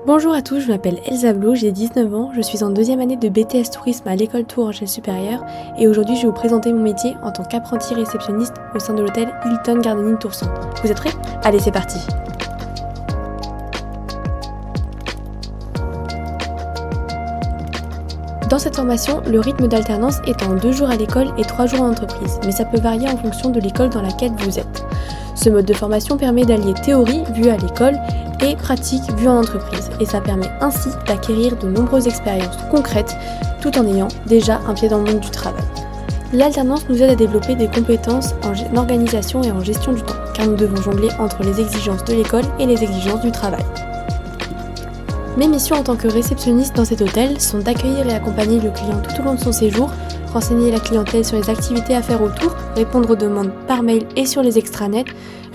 Bonjour à tous, je m'appelle Elsa Blo, j'ai 19 ans, je suis en deuxième année de BTS Tourisme à l'école Tourangelle Supérieure et aujourd'hui je vais vous présenter mon métier en tant qu'apprenti réceptionniste au sein de l'hôtel Hilton Garden Inn Toursan. Vous êtes prêts? Allez, c'est parti! Dans cette formation, le rythme d'alternance est en 2 jours à l'école et 3 jours en entreprise, mais ça peut varier en fonction de l'école dans laquelle vous êtes. Ce mode de formation permet d'allier théorie, vue à l'école, et pratique, vue en entreprise, et ça permet ainsi d'acquérir de nombreuses expériences concrètes, tout en ayant déjà un pied dans le monde du travail. L'alternance nous aide à développer des compétences en organisation et en gestion du temps, car nous devons jongler entre les exigences de l'école et les exigences du travail. Mes missions en tant que réceptionniste dans cet hôtel sont d'accueillir et accompagner le client tout au long de son séjour, renseigner la clientèle sur les activités à faire autour, répondre aux demandes par mail et sur les extranets,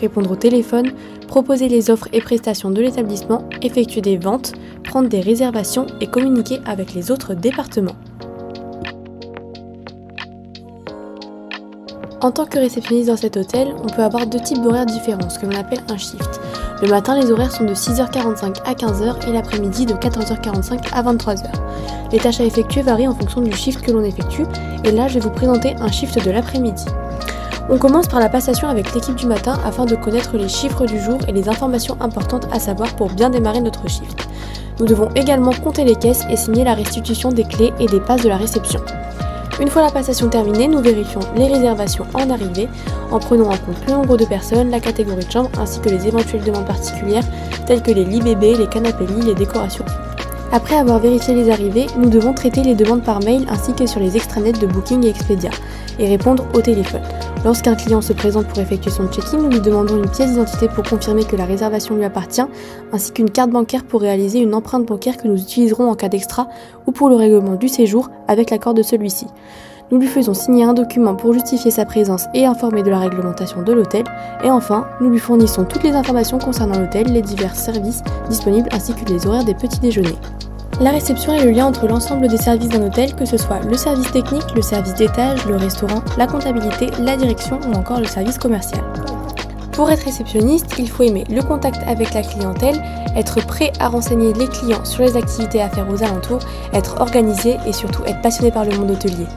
répondre au téléphone, proposer les offres et prestations de l'établissement, effectuer des ventes, prendre des réservations et communiquer avec les autres départements. En tant que réceptionniste dans cet hôtel, on peut avoir 2 types d'horaires différents, ce que l'on appelle un shift. Le matin, les horaires sont de 6h45 à 15h et l'après-midi de 14h45 à 23h. Les tâches à effectuer varient en fonction du shift que l'on effectue, et là je vais vous présenter un shift de l'après-midi. On commence par la passation avec l'équipe du matin afin de connaître les chiffres du jour et les informations importantes à savoir pour bien démarrer notre shift. Nous devons également compter les caisses et signer la restitution des clés et des passes de la réception. Une fois la passation terminée, nous vérifions les réservations en arrivée en prenant en compte le nombre de personnes, la catégorie de chambre ainsi que les éventuelles demandes particulières telles que les lits bébés, les canapés lits, les décorations. Après avoir vérifié les arrivées, nous devons traiter les demandes par mail ainsi que sur les extranets de Booking et Expedia et répondre au téléphone. Lorsqu'un client se présente pour effectuer son check-in, nous lui demandons une pièce d'identité pour confirmer que la réservation lui appartient, ainsi qu'une carte bancaire pour réaliser une empreinte bancaire que nous utiliserons en cas d'extra ou pour le règlement du séjour avec l'accord de celui-ci. Nous lui faisons signer un document pour justifier sa présence et informer de la réglementation de l'hôtel. Et enfin, nous lui fournissons toutes les informations concernant l'hôtel, les divers services disponibles ainsi que les horaires des petits déjeuners. La réception est le lien entre l'ensemble des services d'un hôtel, que ce soit le service technique, le service d'étage, le restaurant, la comptabilité, la direction ou encore le service commercial. Pour être réceptionniste, il faut aimer le contact avec la clientèle, être prêt à renseigner les clients sur les activités à faire aux alentours, être organisé et surtout être passionné par le monde hôtelier.